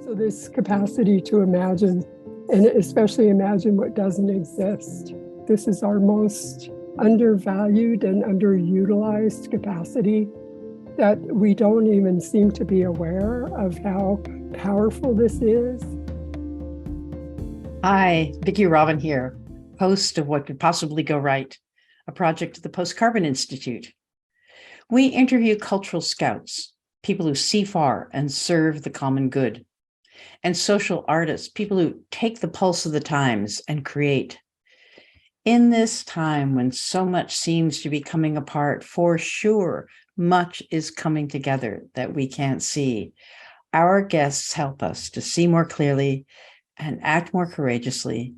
So this capacity to imagine, and especially imagine what doesn't exist, this is our most undervalued and underutilized capacity that we don't even seem to be aware of how powerful this is. Hi, Vicki Robin here, host of What Could Possibly Go Right, a project of the Post-Carbon Institute. We interview cultural scouts, people who see far and serve the common good, and social artists, people who take the pulse of the times and create. In this time when so much seems to be coming apart, for sure, much is coming together that we can't see. Our guests help us to see more clearly and act more courageously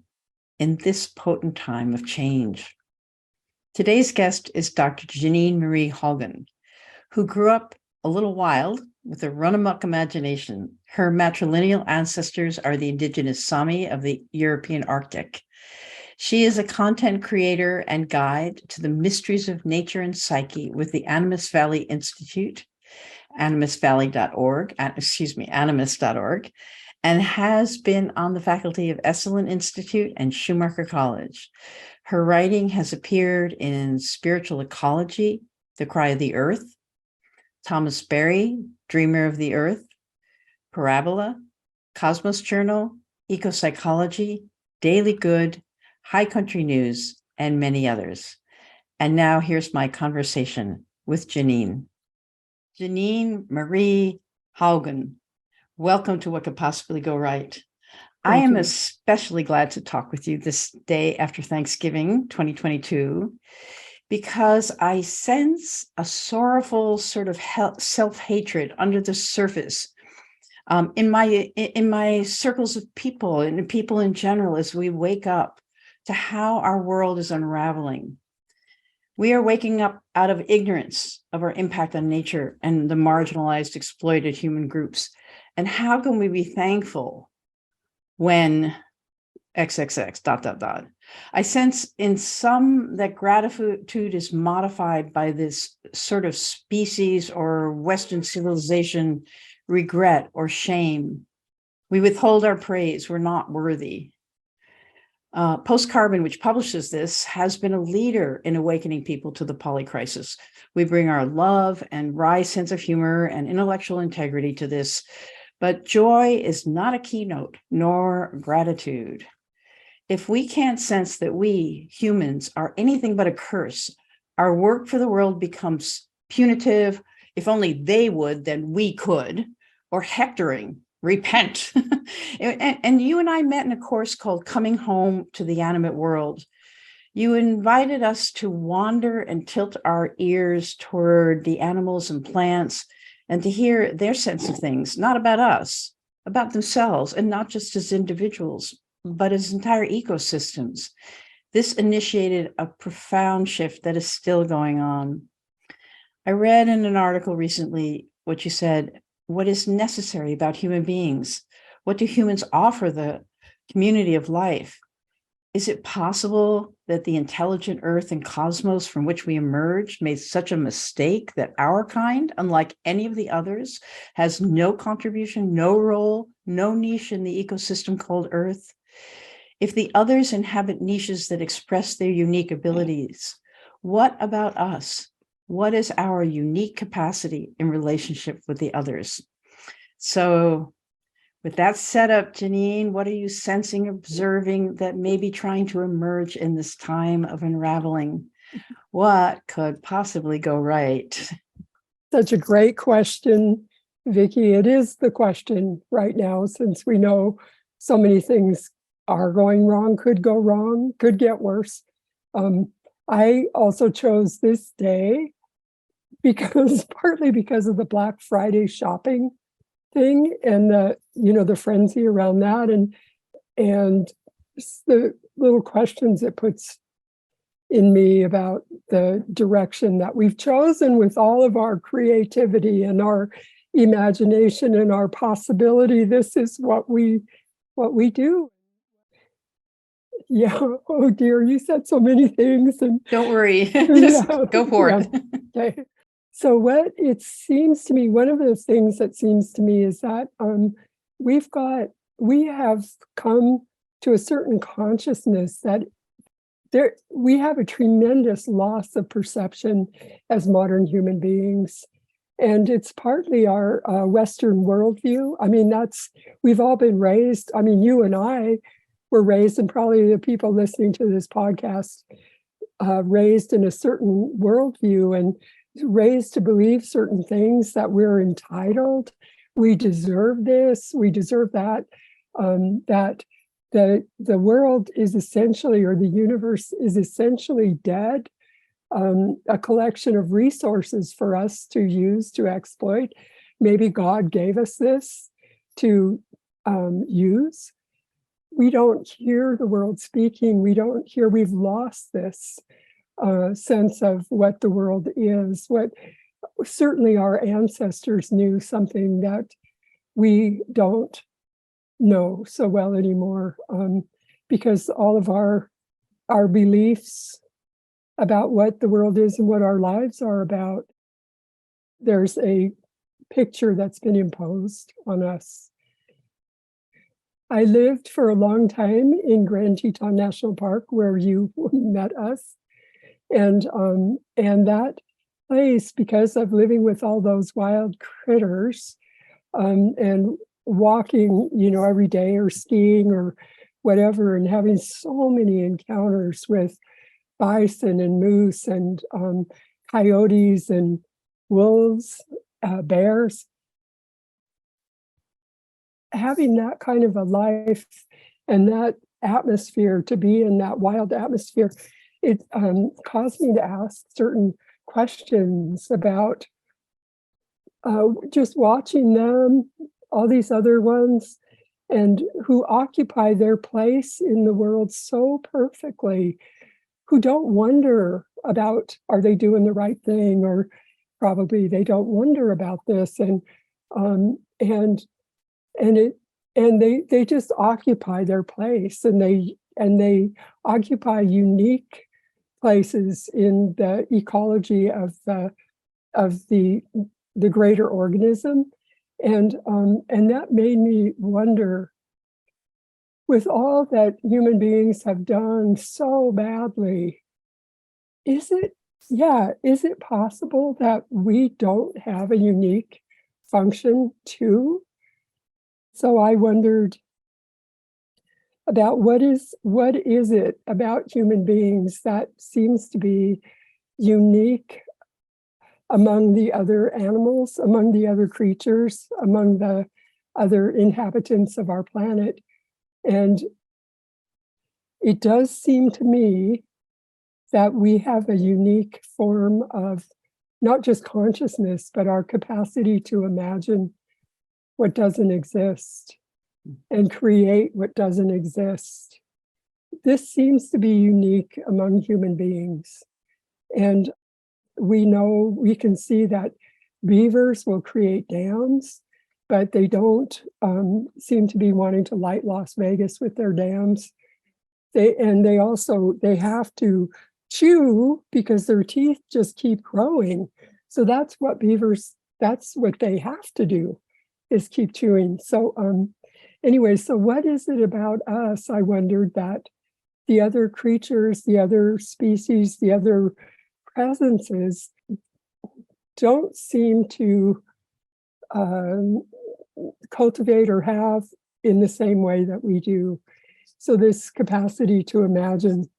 in this potent time of change. Today's guest is Dr. Geneen Marie Haugen, who grew up a little wild with a run-amok imagination. Her matrilineal ancestors are the indigenous Sami of the European Arctic. She is a content creator and guide to the mysteries of nature and psyche with the Animas Valley Institute, animasvalley.org, animas.org, and has been on the faculty of Esalen Institute and Schumacher College. Her writing has appeared in Spiritual Ecology, The Cry of the Earth, Thomas Berry, Dreamer of the Earth, Parabola, Cosmos Journal, Ecopsychology, Daily Good, High Country News, and many others. And now here's my conversation with Geneen. Geneen Marie Haugen, welcome to What Could Possibly Go Right. I am especially glad to talk with you this day after Thanksgiving 2022, because I sense a sorrowful sort of self-hatred under the surface in my circles of people and people in general as we wake up to how our world is unraveling. We are waking up out of ignorance of our impact on nature and the marginalized, exploited human groups. And how can we be thankful when XXX ... I sense in some that gratitude is modified by this sort of species or Western civilization regret or shame. We withhold our praise, we're not worthy. Post-Carbon, which publishes this, has been a leader in awakening people to the polycrisis. We bring our love and wry sense of humor and intellectual integrity to this, but joy is not a keynote, nor gratitude. If we can't sense that we, humans, are anything but a curse, our work for the world becomes punitive. If only they would, then we could, or hectoring, repent. And you and I met in a course called Coming Home to the Animate World. You invited us to wander and tilt our ears toward the animals and plants and to hear their sense of things, not about us, about themselves, and not just as individuals, but as entire ecosystems. This initiated a profound shift that is still going on. I read in an article recently what you said, what is necessary about human beings? What do humans offer the community of life? Is it possible that the intelligent earth and cosmos from which we emerged made such a mistake that our kind, unlike any of the others, has no contribution, no role, no niche in the ecosystem called Earth? If the others inhabit niches that express their unique abilities, what about us? What is our unique capacity in relationship with the others? So with that set up, Geneen, what are you sensing, observing that may be trying to emerge in this time of unraveling? What could possibly go right? Such a great question, Vicki. It is the question right now, since we know so many things are going wrong, could go wrong, could get worse. I also chose this day partly because of the Black Friday shopping thing and the frenzy around that and the little questions it puts in me about the direction that we've chosen with all of our creativity and our imagination and our possibility. This is what we do. Yeah. Oh dear, you said so many things. And don't worry, just go for it. Okay. So what it seems to me, one of the things that seems to me is that we have come to a certain consciousness that we have a tremendous loss of perception as modern human beings. And it's partly our Western worldview. I mean, we've all been raised. I mean, you and I were raised, and probably the people listening to this podcast, raised in a certain worldview and raised to believe certain things, that we're entitled, we deserve this, we deserve that, that the world is essentially, or the universe is essentially dead, a collection of resources for us to use to exploit. Maybe God gave us this to use. We don't hear the world speaking. We've lost this sense of what the world is. What certainly our ancestors knew something that we don't know so well anymore, because all of our beliefs about what the world is and what our lives are about, there's a picture that's been imposed on us. I lived for a long time in Grand Teton National Park, where you met us, and that place, because of living with all those wild critters, and walking, every day, or skiing or whatever, and having so many encounters with bison and moose and coyotes and wolves, bears. Having that kind of a life and that atmosphere, to be in that wild atmosphere, it caused me to ask certain questions about just watching them, all these other ones, and who occupy their place in the world so perfectly, who don't wonder about, are they doing the right thing, or probably they don't wonder about this, and they just occupy their place, and they occupy unique places in the ecology of the greater organism, and that made me wonder, with all that human beings have done so badly, is it possible that we don't have a unique function too? So I wondered about what is it about human beings that seems to be unique among the other animals, among the other creatures, among the other inhabitants of our planet. And it does seem to me that we have a unique form of not just consciousness, but our capacity to imagine what doesn't exist and create what doesn't exist. This seems to be unique among human beings. And we can see that beavers will create dams, but they don't seem to be wanting to light Las Vegas with their dams. They have to chew because their teeth just keep growing. So that's what they have to do, is keep chewing. So anyway, so what is it about us, I wondered, that the other creatures, the other species, the other presences don't seem to cultivate or have in the same way that we do? So this capacity to imagine,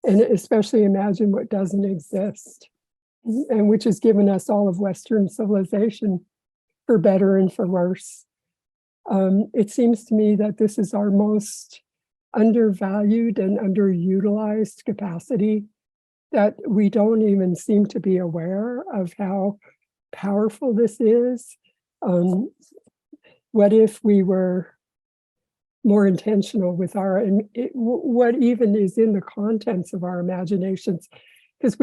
and especially imagine what doesn't exist, and which has given us all of Western civilization, for better and for worse. It seems to me that this is our most undervalued and underutilized capacity, that we don't even seem to be aware of how powerful this is. What if we were more intentional with what even is in the contents of our imaginations? Because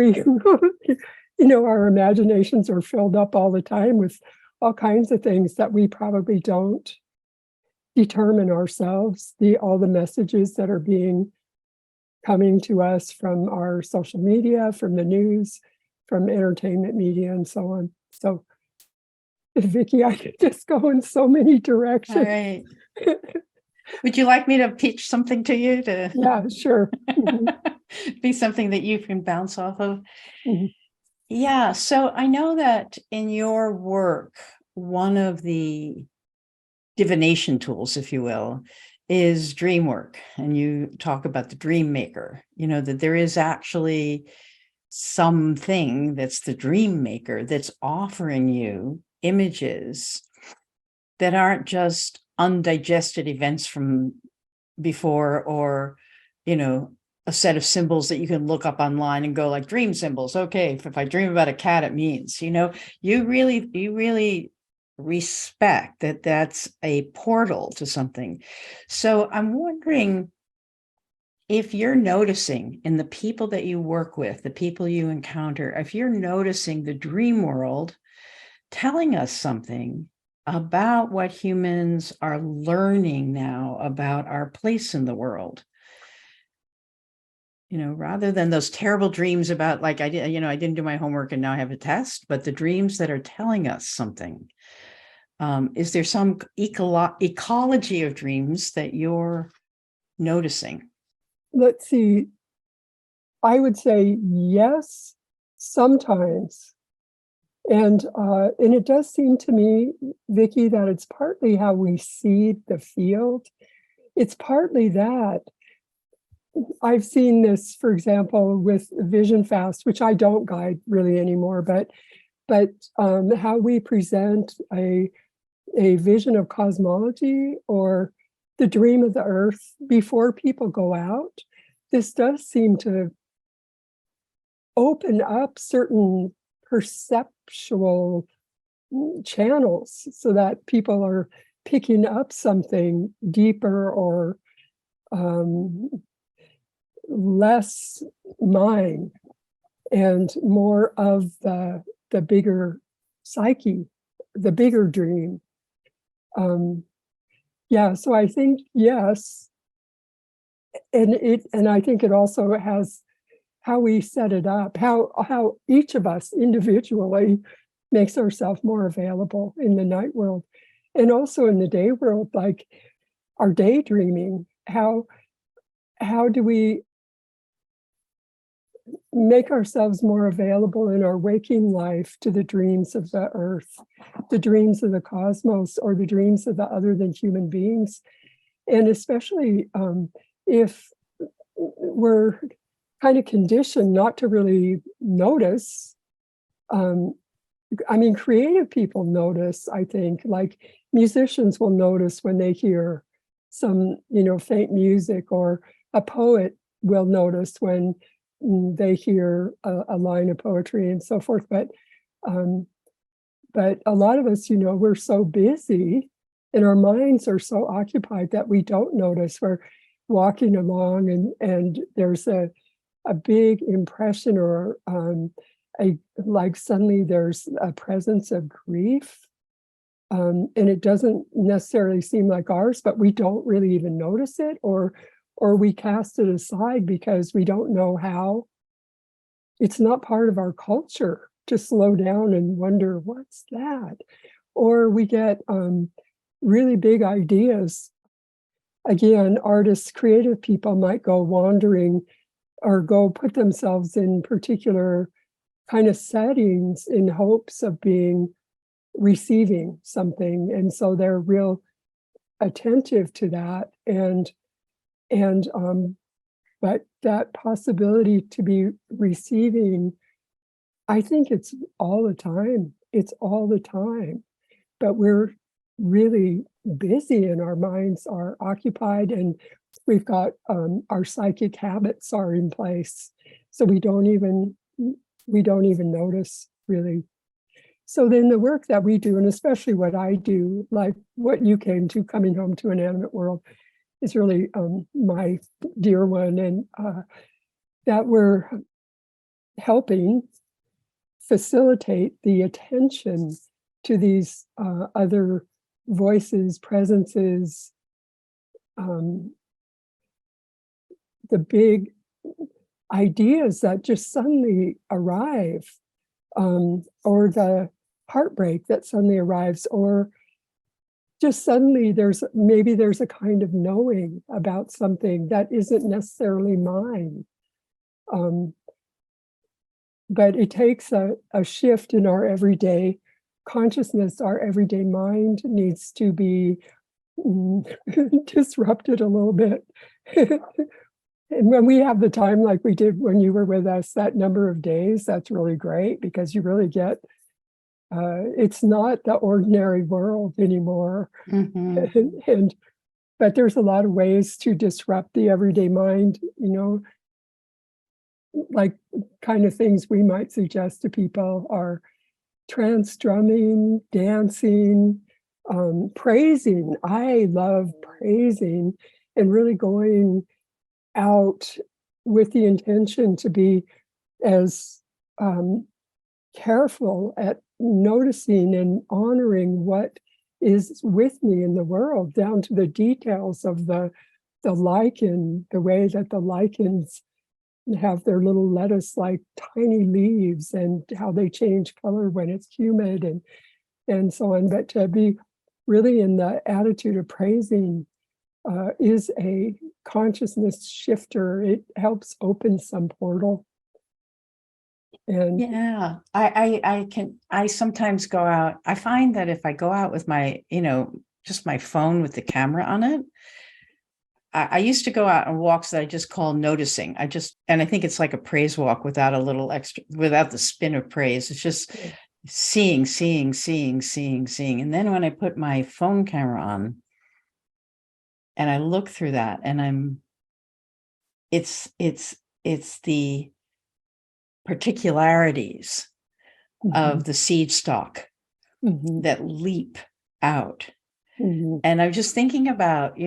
our imaginations are filled up all the time with all kinds of things that we probably don't determine ourselves, all the messages that are coming to us from our social media, from the news, from entertainment media, and so on. So Vicky, I could just go in so many All directions. right. Would you like me to pitch something to you to Yeah, sure. be something that you can bounce off of? Mhm. Yeah. So I know that in your work, one of the divination tools, if you will, is dream work. And you talk about the dream maker, that there is actually something that's the dream maker that's offering you images that aren't just undigested events from before, or a set of symbols that you can look up online and go like dream symbols. Okay, if I dream about a cat, it means, you really respect that that's a portal to something. So I'm wondering if you're noticing in the people that you work with, the people you encounter, if you're noticing the dream world telling us something about what humans are learning now about our place in the world. Rather than those terrible dreams about like, I didn't do my homework and now I have a test, but the dreams that are telling us something. Is there some ecology of dreams that you're noticing? Let's see. I would say yes, sometimes. And it does seem to me, Vicky, that it's partly how we see the field. It's partly that. I've seen this, for example, with Vision Fast, which I don't guide really anymore, but how we present a vision of cosmology or the dream of the earth before people go out. This does seem to open up certain perceptual channels so that people are picking up something deeper or less mine and more of the bigger psyche, the bigger dream. Yeah, so I think yes, and I think it also has how we set it up, how each of us individually makes ourselves more available in the night world, and also in the day world, like our daydreaming. How do we make ourselves more available in our waking life to the dreams of the earth, the dreams of the cosmos, or the dreams of the other than human beings? And especially if we're kind of conditioned not to really notice. I mean, creative people notice, I think, like musicians will notice when they hear some, faint music, or a poet will notice when they hear a line of poetry and so forth. But a lot of us, we're so busy and our minds are so occupied that we don't notice. We're walking along and there's a big impression, or like suddenly there's a presence of grief, and it doesn't necessarily seem like ours, but we don't really even notice it, or we cast it aside because we don't know how. It's not part of our culture to slow down and wonder, what's that? Or we get really big ideas. Again, artists, creative people might go wandering or go put themselves in particular kind of settings in hopes of receiving something. And so they're real attentive to that. But that possibility to be receiving, I think it's all the time. It's all the time. But we're really busy and our minds are occupied, and we've got our psychic habits are in place. So we don't even notice really. So then the work that we do, and especially what I do, like what you came to, coming home to an animate world, is really my dear one, and that we're helping facilitate the attention to these other voices, presences, the big ideas that just suddenly arrive, or the heartbreak that suddenly arrives, or just suddenly there's a kind of knowing about something that isn't necessarily mine. But it takes a shift in our everyday consciousness. Our everyday mind needs to be disrupted a little bit. And when we have the time, like we did when you were with us, that number of days, that's really great, because you really get, it's not the ordinary world anymore. And but there's a lot of ways to disrupt the everyday mind, like kind of things we might suggest to people are trance drumming, dancing, praising. I love praising, and really going out with the intention to be as careful at noticing and honoring what is with me in the world, down to the details of the lichen, the way that the lichens have their little lettuce-like tiny leaves, and how they change color when it's humid, and so on. But to be really in the attitude of praising is a consciousness shifter. It helps open some portal. And yeah, I sometimes go out. I find that if I go out with my, just my phone with the camera on it, I used to go out on walks that I just call noticing. And I think it's like a praise walk without a little extra, without the spin of praise. It's just seeing. And then when I put my phone camera on and I look through that, and it's the particularities of the seed stalk that leap out. And I'm just thinking about,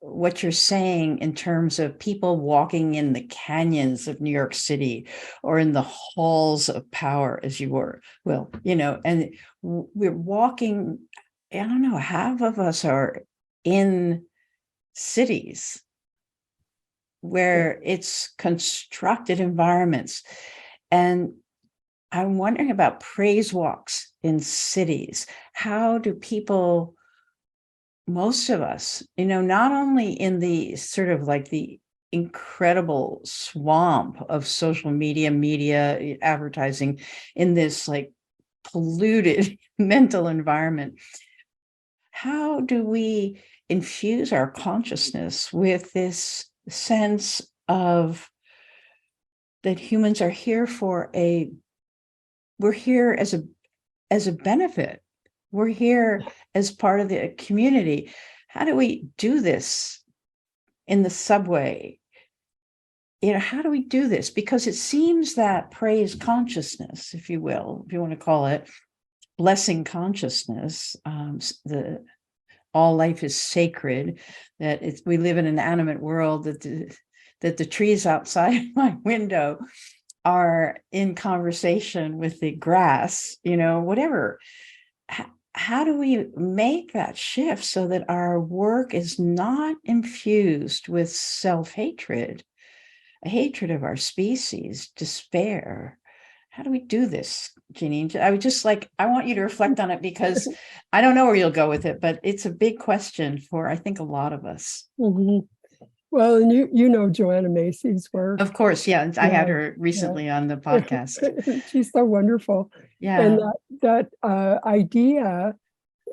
what you're saying in terms of people walking in the canyons of New York City, or in the halls of power, as you were, and we're walking, I don't know, half of us are in cities where it's constructed environments. And I'm wondering about praise walks in cities. How do people, most of us, not only in the sort of like the incredible swamp of social media, advertising, in this like polluted mental environment, how do we infuse our consciousness with this sense of that humans are here we're here as a benefit. We're here as part of the community. How do we do this in the subway? How do we do this? Because it seems that praise consciousness, if you will, if you want to call it blessing consciousness, all life is sacred, that we live in an animate world, that the trees outside my window are in conversation with the grass, whatever. How do we make that shift so that our work is not infused with self-hatred, a hatred of our species, despair? How do we do this, Geneen? I would just I want you to reflect on it, because I don't know where you'll go with it, but it's a big question for, I think, a lot of us. Well, and you know Joanna Macy's work. Of course, yeah. I had her recently on the podcast. She's so wonderful. Yeah. And that idea,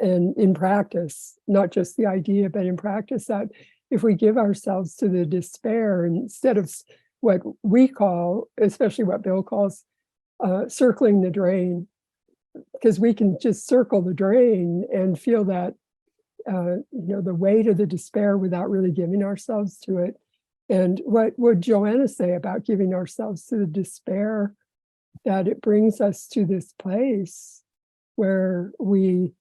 and in practice, not just the idea, but in practice, that if we give ourselves to the despair, instead of what we call, especially what Bill calls, circling the drain, because we can just circle the drain and feel that the weight of the despair without really giving ourselves to it. And what would Joanna say about giving ourselves to the despair? That it brings us to this place where we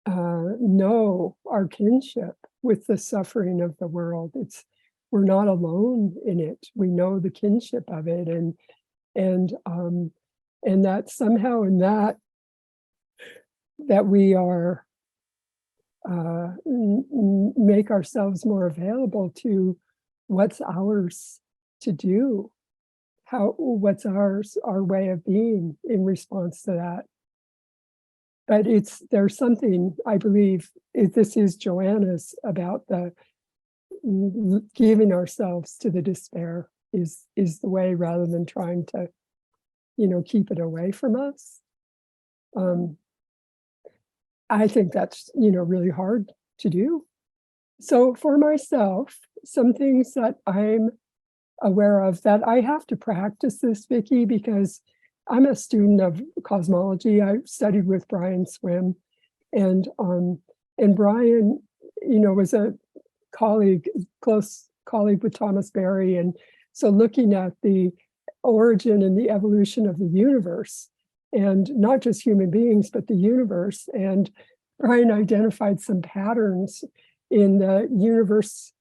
know our kinship with the suffering of the world. We're not alone in it. We know the kinship of it, and that somehow in that we are make ourselves more available to what's ours to do, what's our way of being in response to that. but there's something, I believe, this is Joanna's, about the giving ourselves to the despair is the way, rather than trying to, keep it away from us. I think that's, really hard to do. So for myself, some things that I'm aware of, that I have to practice this, Vicki, because I'm a student of cosmology. I studied with Brian Swim, and Brian, was a close colleague with Thomas Berry, and so looking at the origin and the evolution of the universe, and not just human beings, but the universe. And Brian identified some patterns in the universe,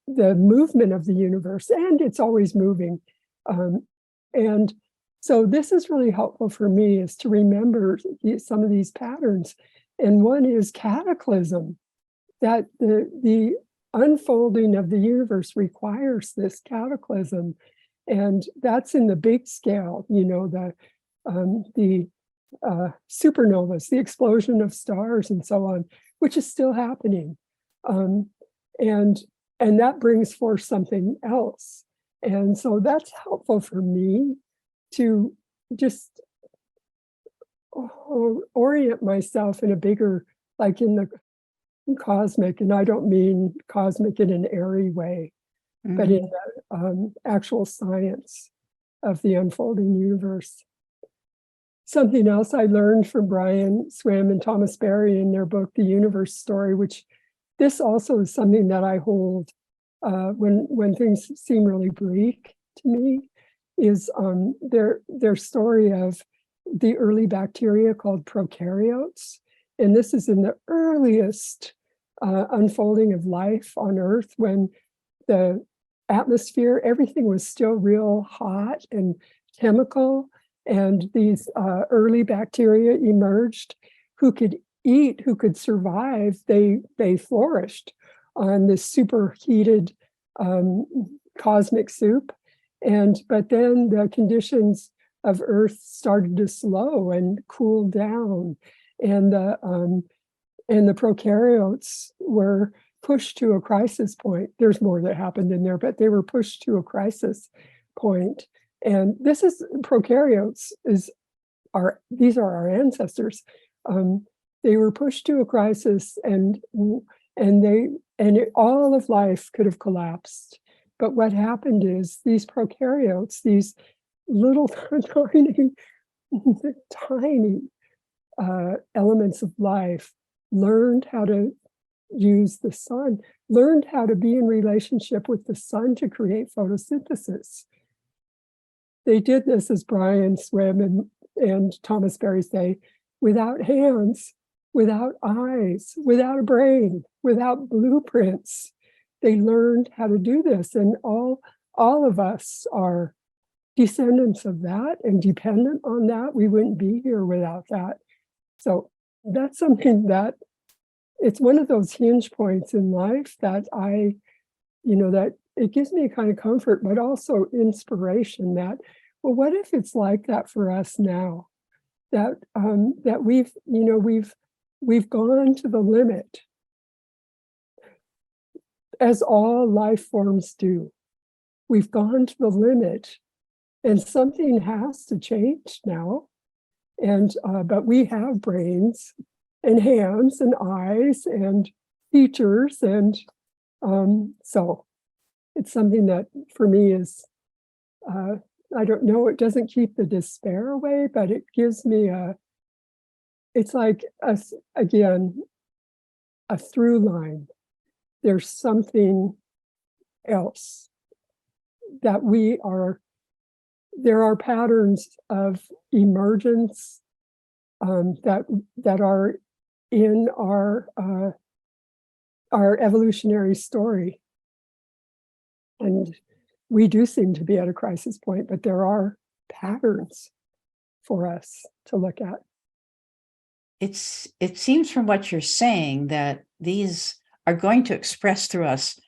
the movement of the universe, and it's always moving. And so this is really helpful for me, is to remember some of these patterns. And one is cataclysm, that the unfolding of the universe requires this cataclysm. And that's in the big scale, the supernovas, the explosion of stars and so on, which is still happening. And that brings forth something else. And so that's helpful for me to just orient myself in a bigger, like in the cosmic, and I don't mean cosmic in an airy way, but in the actual science of the unfolding universe. Something else I learned from Brian Swim and Thomas Berry in their book, The Universe Story, which this also is something that I hold when things seem really bleak to me, is their story of the early bacteria called prokaryotes. And this is in the earliest unfolding of life on Earth, when the atmosphere, everything was still real hot and chemical, and these early bacteria emerged who could eat, who could survive. They flourished on this superheated cosmic soup. But then the conditions of Earth started to slow and cool down, and the prokaryotes were pushed to a crisis point. There's more that happened in there, but they were pushed to a crisis point. And this is prokaryotes. These are our ancestors. They were pushed to a crisis, and all of life could have collapsed. But what happened is these prokaryotes, these little tiny elements of life, learned how to use the sun, learned how to be in relationship with the sun to create photosynthesis. They did this, as Brian Swim and Thomas Berry say, without hands, without eyes, without a brain, without blueprints. They learned how to do this, and all of us are descendants of that and dependent on that. We wouldn't be here without that. So that's something that, it's one of those hinge points in life that that it gives me a kind of comfort, but also inspiration that, well, what if it's like that for us now? That we've gone to the limit, as all life forms do. We've gone to the limit, and something has to change now. But we have brains and hands and eyes and features, and so it's something that for me is, I don't know, it doesn't keep the despair away, but it gives me it's like again a through line. There's something else that there are patterns of emergence that are in our evolutionary story. And we do seem to be at a crisis point, but there are patterns for us to look at. It seems from what you're saying that these are going to express through us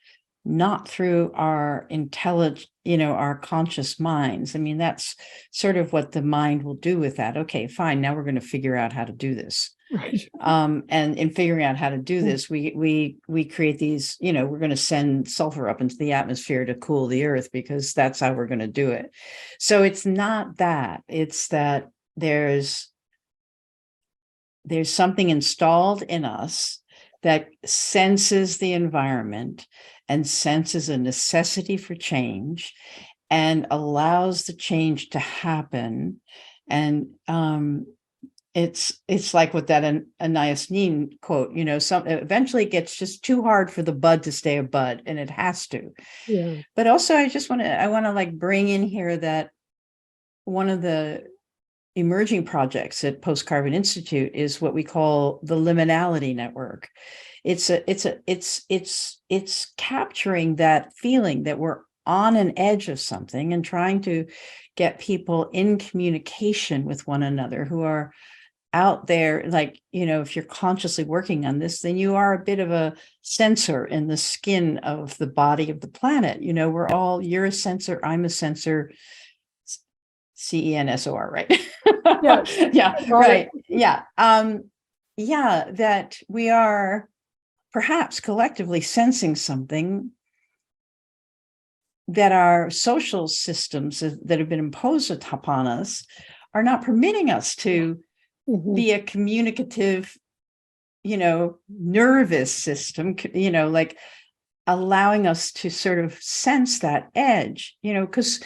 not through our our conscious minds. I mean, that's sort of what the mind will do with that. Okay, fine. Now we're going to figure out how to do this. Right. And in figuring out how to do this, we create these, we're going to send sulfur up into the atmosphere to cool the earth because that's how we're going to do it. So it's not that. It's that there's something installed in us that senses the environment and senses a necessity for change and allows the change to happen. And it's like with that Anais Nin quote, eventually it gets just too hard for the bud to stay a bud, and it has to. Yeah. But also I want to like bring in here that one of the emerging projects at Post-Carbon Institute is what we call the liminality network. It's capturing that feeling that we're on an edge of something and trying to get people in communication with one another who are out there. Like, if you're consciously working on this, then you are a bit of a sensor in the skin of the body of the planet. You're a sensor, I'm a sensor, CENSOR, right? Yes. Yeah, right. Yeah. That we are perhaps collectively sensing something that our social systems that have been imposed upon us are not permitting us to be a communicative, nervous system, like allowing us to sort of sense that edge, because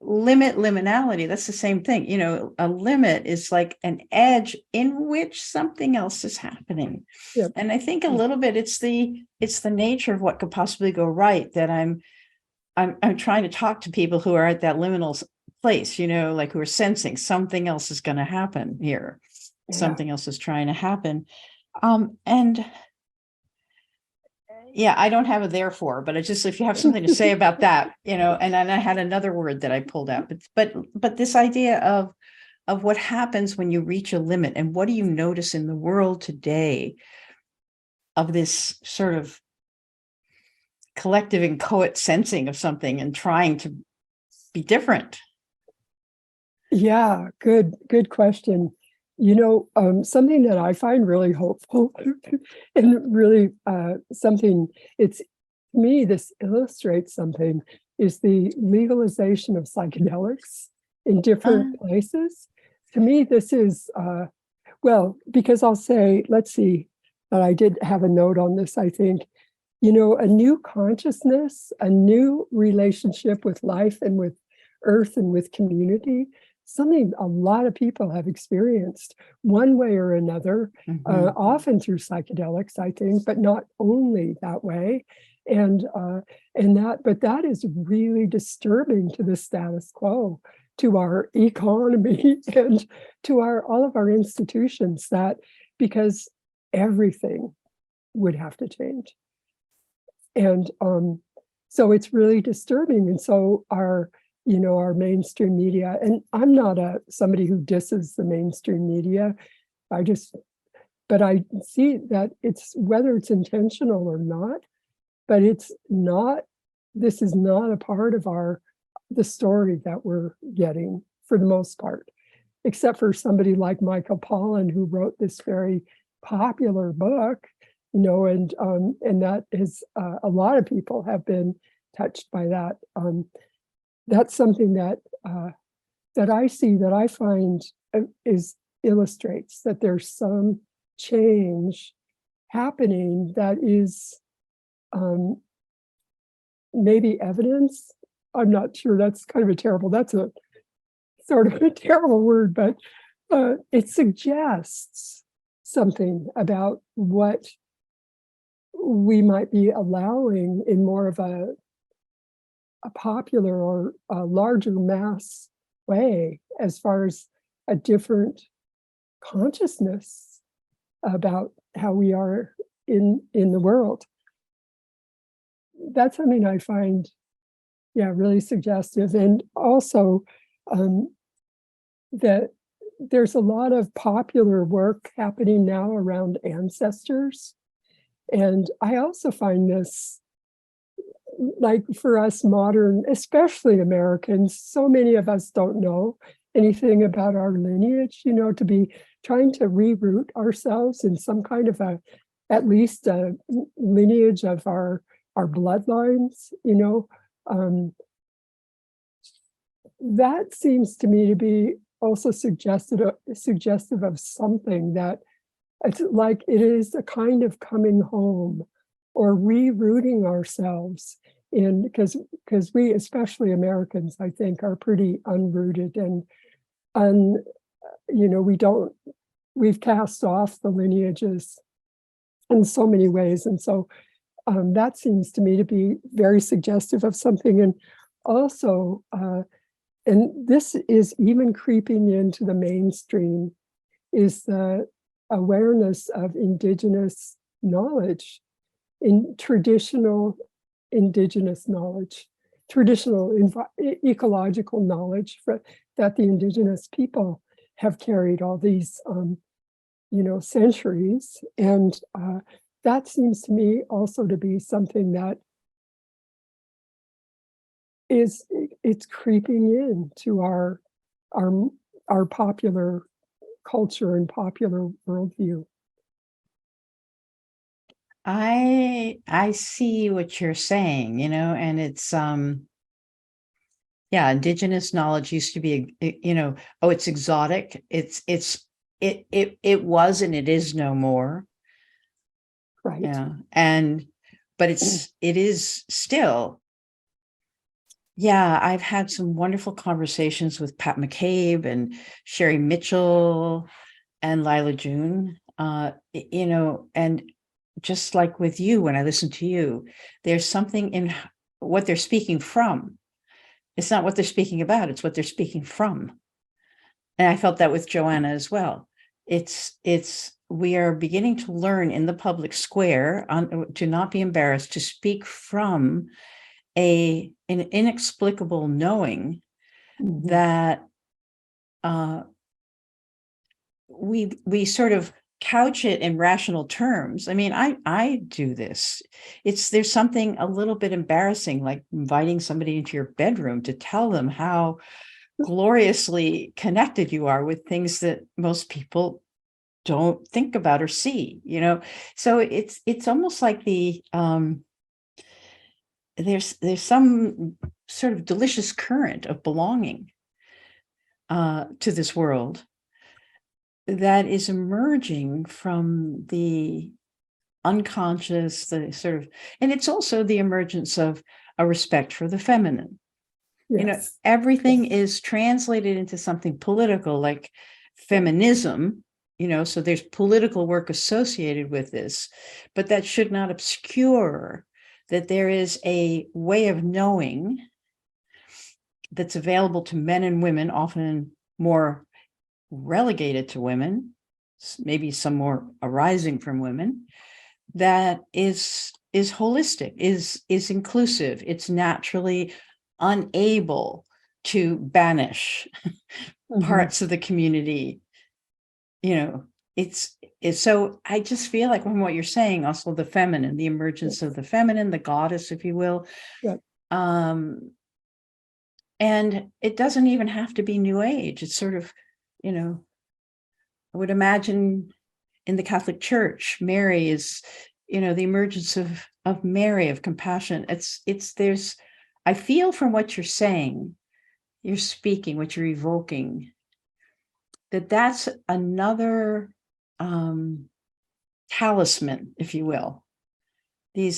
liminality, that's the same thing. A limit is like an edge in which something else is happening. Yep. And I think a little bit it's the nature of what could possibly go right that I'm trying to talk to people who are at that liminal place, like who are sensing something else is going to happen here. Yeah. Something else is trying to happen. And yeah, I don't have a therefore, but it's just, if you have something to say about that, and then I had another word that I pulled out, but this idea of what happens when you reach a limit, and what do you notice in the world today of this sort of collective inchoate sensing of something and trying to be different? Yeah, good question. Something that I find really hopeful and really something, it's, to me, this illustrates something, is the legalization of psychedelics in different places. To me, this is, because I'll say, let's see, I did have a note on this, I think, a new consciousness, a new relationship with life and with earth and with community, something a lot of people have experienced one way or another, often through psychedelics, I think, but not only that way. But that is really disturbing to the status quo, to our economy, and to all of our institutions, because everything would have to change. And so it's really disturbing. And so our mainstream media, and I'm not somebody who disses the mainstream media. But I see that it's, whether it's intentional or not, but this is not a part of the story that we're getting for the most part, except for somebody like Michael Pollan, who wrote this very popular book, and that is, a lot of people have been touched by that. That's something that I see, that I find illustrates that there's some change happening that is maybe evidence. I'm not sure. That's kind of that's a sort of a terrible word, but it suggests something about what we might be allowing in more of a popular or a larger mass way, as far as a different consciousness about how we are in the world. That's something I find, really suggestive. And also that there's a lot of popular work happening now around ancestors. And I also find this like for us modern, especially Americans, so many of us don't know anything about our lineage, to be trying to reroot ourselves in some kind of at least a lineage of our bloodlines, that seems to me to be also suggestive of something that it's like it is a kind of coming home or rerouting ourselves in, because we, especially Americans, I think, are pretty unrooted and we've cast off the lineages in so many ways. And so that seems to me to be very suggestive of something. And also, and this is even creeping into the mainstream, is the awareness of indigenous knowledge, in traditional indigenous knowledge, traditional ecological knowledge that the indigenous people have carried all these centuries. And that seems to me also to be something that it's creeping into our popular culture and popular worldview. I see what you're saying, and it's indigenous knowledge used to be, it's exotic. It was and it is no more. Right. Yeah. But it is still. Yeah, I've had some wonderful conversations with Pat McCabe and Sherry Mitchell and Lila June, and just like with you, when I listen to you, there's something in what they're speaking from. It's not what they're speaking about, it's what they're speaking from. And I felt that with Joanna as well. We are beginning to learn in the public square to not be embarrassed, to speak from an inexplicable knowing that we sort of couch it in rational terms. I mean, I do this. There's something a little bit embarrassing, like inviting somebody into your bedroom to tell them how gloriously connected you are with things that most people don't think about or see, So it's almost like there's some sort of delicious current of belonging to this world that is emerging from the unconscious, and it's also the emergence of a respect for the feminine. Yes. Everything is translated into something political, like feminism, so there's political work associated with this, but that should not obscure that there is a way of knowing that's available to men and women, often more relegated to women, maybe some more arising from women, that is holistic, is inclusive. It's naturally unable to banish parts of the community. It's so I just feel like from what you're saying, also the feminine, the emergence of the feminine, the goddess, if you will. Yep. And it doesn't even have to be New Age. It's sort of, I would imagine in the Catholic Church, Mary is, the emergence of Mary, of compassion. I feel from what you're saying, you're speaking, what you're evoking, that's another talisman, if you will. The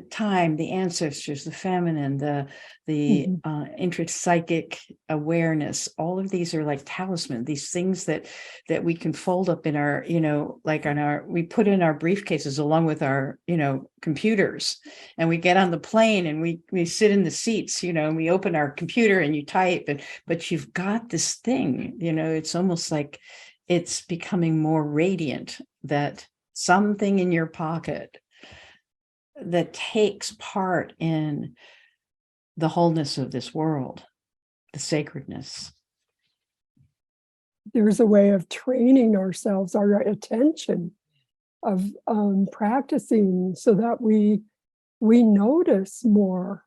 time, the ancestors, the feminine, the intrapsychic awareness, all of these are like talisman, these things that we can fold up in our, we put in our briefcases along with our, computers, and we get on the plane and we sit in the seats, and we open our computer and you type, but you've got this thing, it's almost like it's becoming more radiant, that something in your pocket that takes part in the wholeness of this world, the sacredness. There's a way of training ourselves, our attention, of practicing so that we we notice more,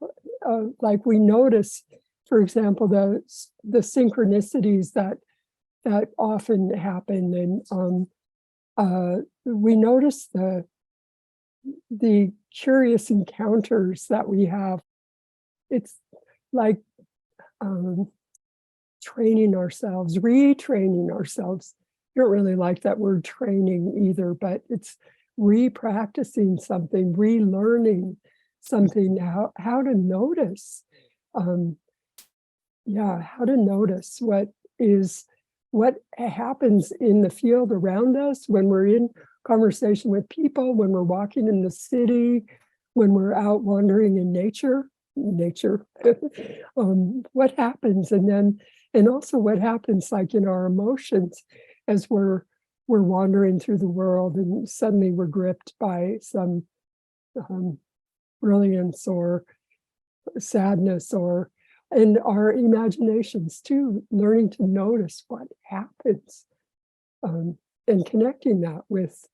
like we notice, for example, the synchronicities that often happen, and we notice the curious encounters that we have. It's like training ourselves, retraining ourselves. I don't really like that word training either, but it's re-practicing something, relearning something, how to notice. How to notice what happens in the field around us when we're in conversation with people, when we're walking in the city, when we're out wandering in nature, what happens, and also what happens like in our emotions as we're wandering through the world and suddenly we're gripped by some brilliance or sadness, or in our imaginations too, learning to notice what happens, and connecting that with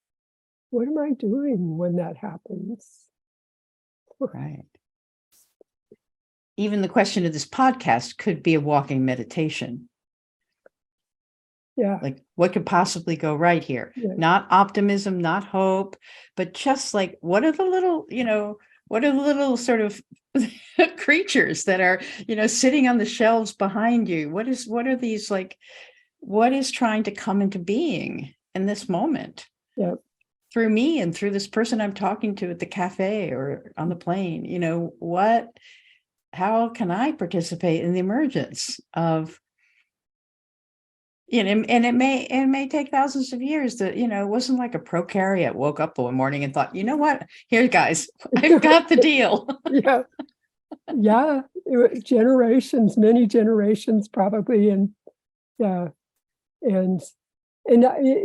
what am I doing when that happens? Right. Even the question of this podcast could be a walking meditation. Yeah. Like, what could possibly go right here? Yeah. Not optimism, not hope, but just like, what are the little sort of creatures that are, sitting on the shelves behind you? What are these, like, what is trying to come into being in this moment? Yeah. Through me and through this person I'm talking to at the cafe or on the plane, how can I participate in the emergence of, and it may take thousands of years that, it wasn't like a prokaryote woke up one morning and thought, you know what, here, guys, I've got the deal. Yeah. Generations, many generations probably. And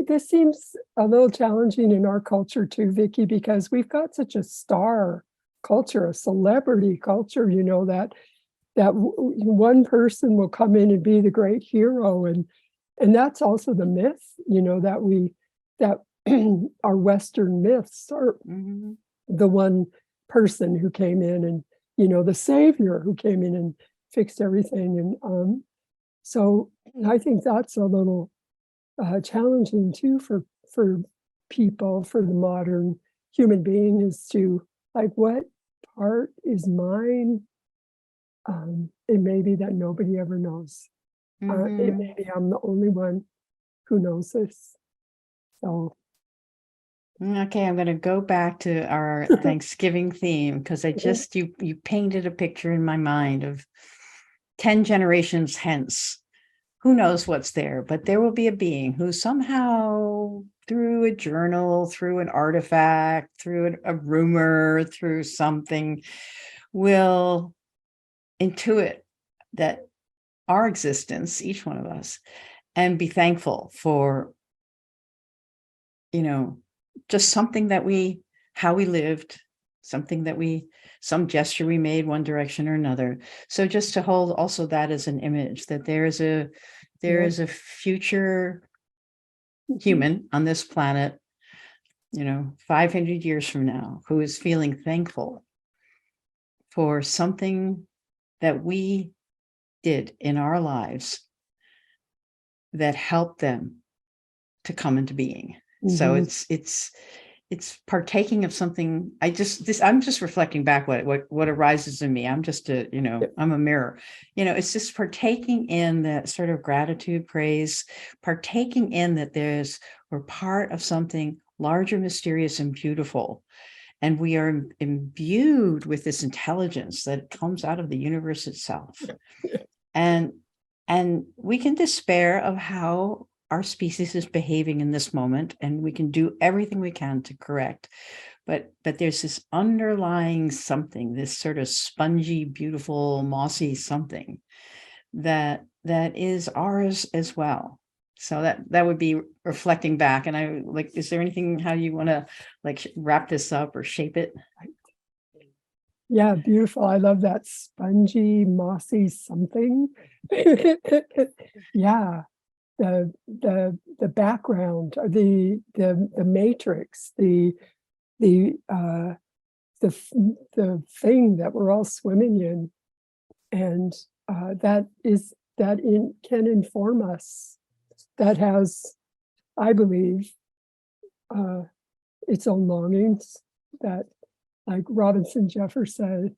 this seems a little challenging in our culture too, Vicki, because we've got such a star culture, a celebrity culture, that one person will come in and be the great hero, and that's also the myth, that our Western myths are the one person who came in and, the savior who came in and fixed everything. And so I think that's a little challenging too for people, for the modern human being, is to, like, what part is mine? It may be that nobody ever knows. It may be I'm the only one who knows this. So, okay, I'm going to go back to our Thanksgiving theme, because I just you painted a picture in my mind of 10 generations hence. Who knows what's there, but there will be a being who somehow, through a journal, through an artifact, through a rumor, through something, will intuit that our existence, each one of us, and be thankful for, just something that how we lived, something that some gesture we made one direction or another. So just to hold also that as an image, that there is a future human on this planet, 500 years from now, who is feeling thankful for something that we did in our lives that helped them to come into being. So it's partaking of something. I'm just reflecting back what arises in me. I'm just I'm a mirror. It's just partaking in that sort of gratitude, praise, partaking in that we're part of something larger, mysterious, and beautiful. And we are imbued with this intelligence that comes out of the universe itself. And we can despair of how our species is behaving in this moment, and we can do everything we can to correct. But there's this underlying something, this sort of spongy, beautiful, mossy something that is ours as well. So that would be reflecting back. And is there anything, how you want to wrap this up or shape it? Yeah, beautiful. I love that spongy, mossy something. Yeah. The background, the matrix, the the thing that we're all swimming in, and can inform us. That has, I believe, its own longings. That, like Robinson Jeffers said,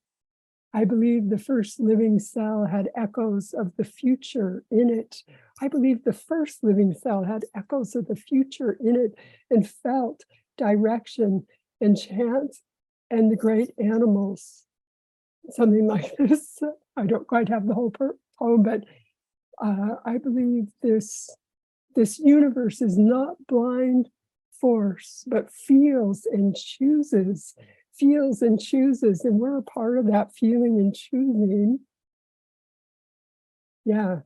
I believe the first living cell had echoes of the future in it. I believe the first living cell had echoes of the future in it and felt direction and chance and the great animals. Something like this. I don't quite have the whole poem, but I believe this universe is not blind force, but feels and chooses, and we're a part of that feeling and choosing. Yeah.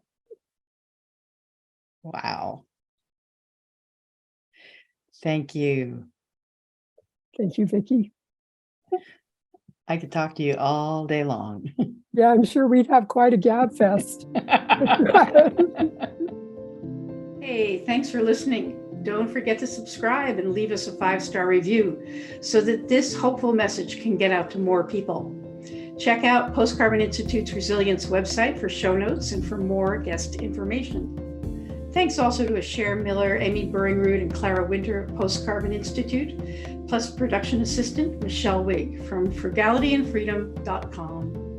Wow. Thank you. Thank you, Vicki. I could talk to you all day long. Yeah, I'm sure we'd have quite a gab fest. Hey, thanks for listening. Don't forget to subscribe and leave us a 5-star review so that this hopeful message can get out to more people. Check out Post Carbon Institute's Resilience website for show notes and for more guest information. Thanks also to Asher Miller, Amy Burringroot, and Clara Winter of Post Carbon Institute, plus production assistant Michelle Wigg from frugalityandfreedom.com.